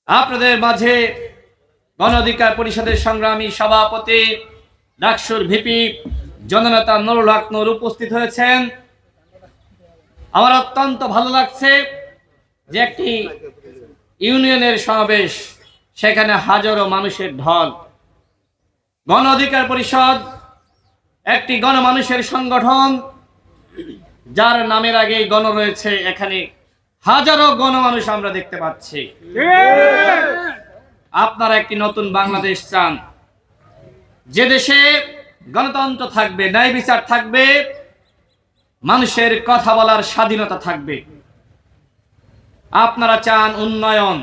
আপনাদের মাঝে গণ অধিকার পরিষদের সংগ্রামী সভাপতি ডাকসুর ভিপি জননেতা নুরুল হক নূর উপস্থিত হয়েছেন। আমার অত্যন্ত ভালো লাগছে যে একটি ইউনিয়নের সমাবেশ, সেখানে হাজারো মানুষের ঢল। গণ অধিকার পরিষদ একটি গণমানুষের সংগঠন, যার নামের আগে গণ রয়েছে। এখানে হাজারো গণমানুষ আমরা দেখতে পাচ্ছি। আপনারা একটি নতুন বাংলাদেশ চান, যে দেশে গণতন্ত্র থাকবে, ন্যায় বিচার থাকবে, মানুষের কথা বলার স্বাধীনতা থাকবে। আপনারা চান উন্নয়ন,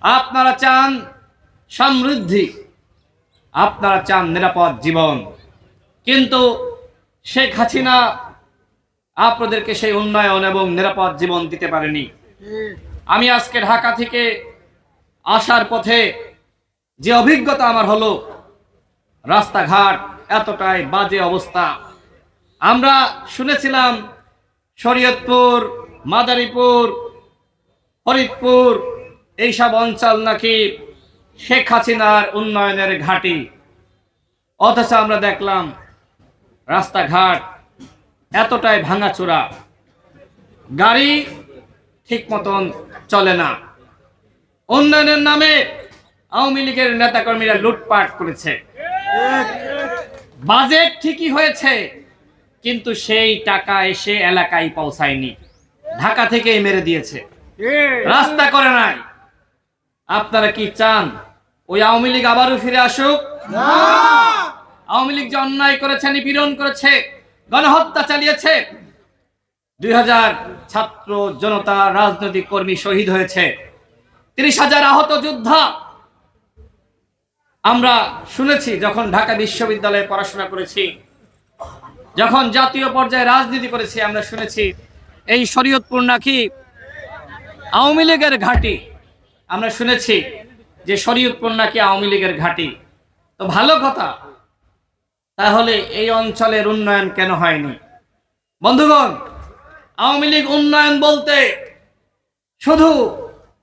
আপনারা চান সমৃদ্ধি, আপনারা চান নিরাপদ জীবন। কিন্তু শেখ হাসিনা আপনাদেরকে সেই উন্নয়ন এবং নিরাপদ জীবন দিতে পারেনি। আমি আজকে ঢাকা থেকে আসার পথে যে অভিজ্ঞতা আমার হলো, রাস্তাঘাট এতটাই বাজে অবস্থা। আমরা শুনেছিলাম শরীয়তপুর, মাদারীপুর, ফরিদপুর এইসব অঞ্চল নাকি শেখ হাসিনার উন্নয়নের ঘাঁটি, অথচ আমরা দেখলাম রাস্তাঘাট এতটাই ভাঙাচোরা, গাড়ি ঠিক মতন চলে না। উন্নয়নের নামে আওয়ামী লীগের নেতাকর্মীরা লুটপাট করেছে। বাজেট ঠিকই হয়েছে, কিন্তু সেই টাকা এসে এলাকায় পৌঁছায়নি, ঢাকা থেকেই মেরে দিয়েছে, রাস্তা করে নাই। আপনারা কি চান ওই আওয়ামী লীগ আবারও ফিরে আসুক? আওয়ামী লীগ যে অন্যায় করেছে, নিপীড়ন করেছে, গণহত্যা চালিয়েছে, 2000 ছাত্র জনতা রাজনৈতিক কর্মী শহীদ হয়েছে, 30,000 আহত যোদ্ধা। আমরা শুনেছি যখন ঢাকা বিশ্ববিদ্যালয়ে পড়াশোনা করেছি, যখন জাতীয় পর্যায়ে রাজনীতি করেছি, আমরা শুনেছি এই শরীয়তপুর নাকি আওয়ামী লীগের ঘাঁটি। আমরা শুনেছি যে শরীয়তপুর নাকি আওয়ামী লীগের ঘাঁটি। তো ভালো কথা, তাহলে এই অঞ্চলের উন্নয়ন কেন হয়নি? বন্ধুগণ, আওয়ামী লীগ উন্নয়ন বলতে শুধু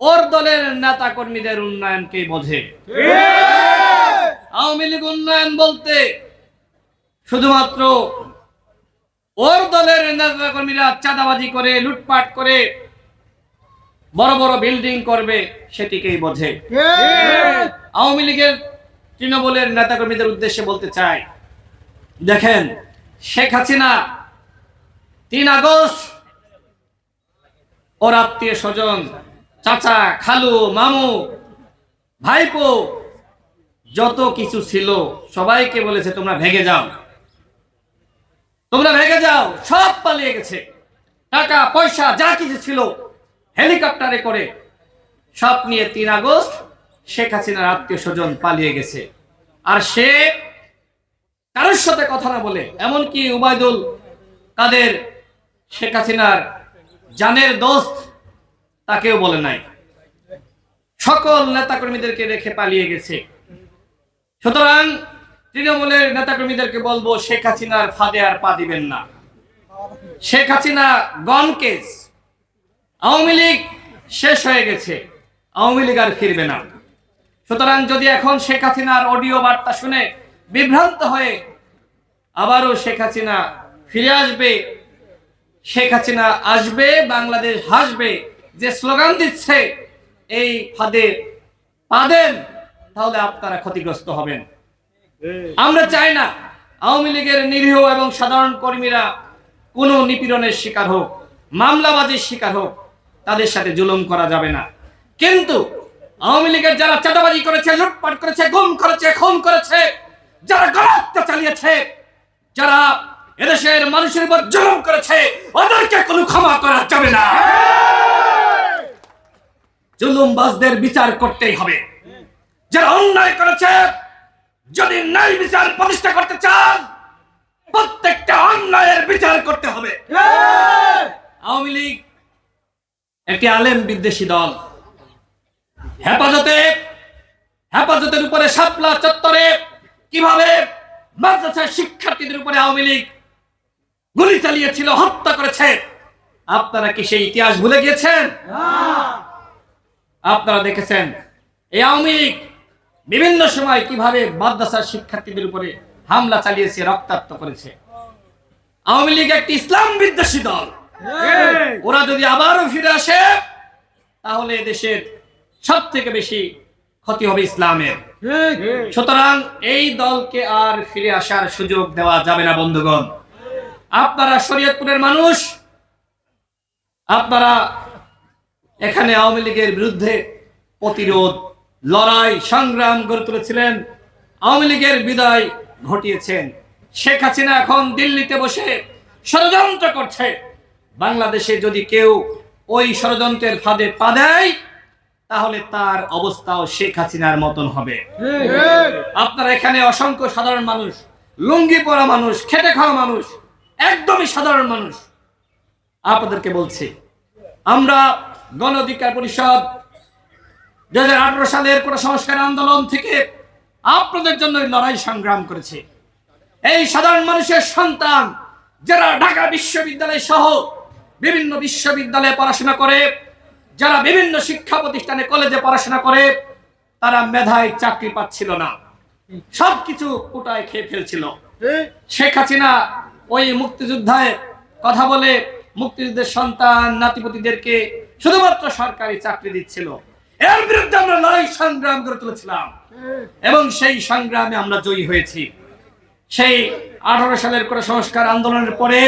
ওর দলের নেতা কর্মীদের উন্নয়নকেই বোঝে। আওয়ামী লীগ উন্নয়ন বলতে শুধুমাত্র ওর দলের নেতা কর্মীরা চাঁদাবাজি করে, লুটপাট করে বড় বড় বিল্ডিং করবে, সেটিকেই বোঝে। আওয়ামী লীগের তৃণমূলের নেতা কর্মীদের উদ্দেশ্যে বলতে চাই, দেখেন শেখ হাসিনা 3 আগস্ট ওর আত্মীয় স্বজন, চাচা, খালু, মামু, ভাইপো যত কিছু ছিল সবাইকে বলেছে তোমরা ভেগে যাও, তোমরা ভেগে যাও। সব পালিয়ে গেছে, টাকা পয়সা যা কিছু ছিল হেলিকপ্টারে করে সব নিয়ে 3 আগস্ট শেখ হাসিনার আত্মীয় স্বজন পালিয়ে গেছে। আর সে কারোর সাথে কথা না বলে, এমনকি উবাইদুল কাদের শেখ হাসিনার জানের দোস্ত, তাকেও বলে নাই, সকল নেতাকর্মীদেরকে রেখে পালিয়ে গেছে। সুতরাং তৃণমূলের নেতাকর্মীদেরকে বলবো, শেখ হাসিনার ফাঁদে আর পা দিবেন না। শেখ হাসিনা গন কেস, আওয়ামী লীগ শেষ হয়ে গেছে, আওয়ামী লীগ আর ফিরবে না। সুতরাং যদি এখন শেখ হাসিনার অডিও বার্তা শুনে বিভ্রান্ত হয়ে আবারও শেখ হাসিনা ফিরে আসবে, শেখ হাসিনা আসবে, বাংলাদেশ হাসবে, যে স্লোগান দিচ্ছে, এই ফাঁদে পা দেন, তাহলে আপনারা ক্ষতিগ্রস্ত হবেন। আমরা চাই না আওয়ামী লীগের নিরীহ এবং সাধারণ কর্মীরা কোনো নিপীড়নের শিকার হোক, মামলাবাজির শিকার হোক, তাদের সাথে জুলুম করা যাবে না। কিন্তু আওয়ামী লীগের যারা চাঁদাবাজি করেছে, লুটপাট করেছে, গুম করেছে, খুন করেছে, যারা গণহত্যা চালিয়েছে, যারা এদেশের মানুষের উপর জুলুম করেছে, ওদেরকে কোনো ক্ষমা করা যাবে না। জুলুমবাজদের বিচার করতেই হবে। যারা অন্যায় করেছে, যদি ন্যায় বিচার প্রতিষ্ঠা করতে চান, প্রত্যেকটা অন্যায়ের বিচার করতে হবে। আওয়ামী লীগ একটি আলেম বিদ্বেষী দল। হেফাজতের উপরে শাপলা চত্বরে কিভাবে মাদ্রাসার শিক্ষার্থীদের উপরে আওয়ামী লীগ গুলি চালিয়েছিল, হত্যা করেছে, আপনারা কি সেই ইতিহাস ভুলে গিয়েছেন? আপনারা দেখেছেন এই আওয়ামী লীগ বিভিন্ন সময় কিভাবে মাদ্রাসার শিক্ষার্থীদের উপরে হামলা চালিয়েছে, রক্তাক্ত করেছে। আওয়ামী লীগ একটি ইসলাম বিদ্বেষী দল। ওরা যদি আবারও ফিরে আসে তাহলে দেশের সব থেকে বেশি ক্ষতি হবে ইসলামের। সুতরাং এই দলকে আর ফিরে আসার সুযোগ দেওয়া যাবে না। বন্ধুগণ, আপনারা শরীয়তপুরের মানুষ, আপনারা এখানে আওয়ামী লীগের বিরুদ্ধে প্রতিরোধ, লড়াই, সংগ্রাম গড়ে তুলেছিলেন, আওয়ামী লীগের বিদায় ঘটিয়েছেন। শেখ হাসিনা এখন দিল্লিতে বসে ষড়যন্ত্র করছে। বাংলাদেশে যদি কেউ ওই ষড়যন্ত্রের ফাঁদে পা দেয় তাহলে তার অবস্থাও শেখ হাসিনার মতন হবে। আপনারা এখানে অসংখ্য সাধারণ মানুষ, লুঙ্গি পরা মানুষ, খেটে খাওয়া মানুষ, একদমই সাধারণ মানুষ। আপনাদেরকে বলছি, আমরা গণ অধিকার পরিষদ 2018 সালের কোটা সংস্কার আন্দোলন থেকে আপনাদের জন্য লড়াই সংগ্রাম করেছে। এই সাধারণ মানুষের সন্তান যারা ঢাকা বিশ্ববিদ্যালয় সহ বিভিন্ন বিশ্ববিদ্যালয়ে পড়াশোনা করে, যারা বিভিন্ন শিক্ষা প্রতিষ্ঠানে কলেজে পড়াশোনা করে, তারা মেধায় চাকরি পাচ্ছিল না, সবকিছু কোটায় খেয়ে ফেলছিল। শেখ হাসিনা ওই মুক্তিযোদ্ধায় কথা বলে মুক্তিযুদ্ধের সন্তান নাতিপুতিদেরকে শুধুমাত্র সরকারি চাকরি দিচ্ছিল। এর বিরুদ্ধে আমরা লড়াই সংগ্রাম করে তুলেছিলাম এবং সেই সংগ্রামে আমরা জয়ী হয়েছি। সেই 18 সালের কোটা সংস্কার আন্দোলনের পরে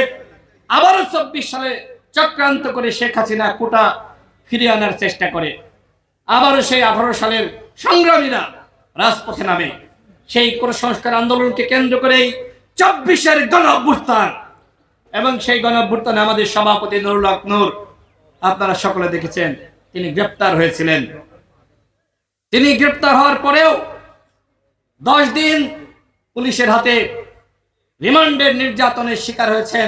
আবারও 24 সালে চক্রান্ত করে শেখ হাসিনা কোটা ফিরিয়ে আনার চেষ্টা করে। আবারও সেই 18 সালের সংগ্রামীরা রাজপথে নামে। সেই কোটা সংস্কার আন্দোলনকে কেন্দ্র করেই 24-এর গণ অভ্যুত্থান, এবং সেই গণ অভ্যুত্থানে আমাদের সভাপতি নুরুল হক নূর, আপনারা সকলে দেখেছেন, তিনি গ্রেপ্তার হয়েছিলেন। তিনি গ্রেপ্তার হওয়ার পরেও 10 দিন পুলিশের হাতে রিমান্ডের নির্যাতনের শিকার হয়েছেন।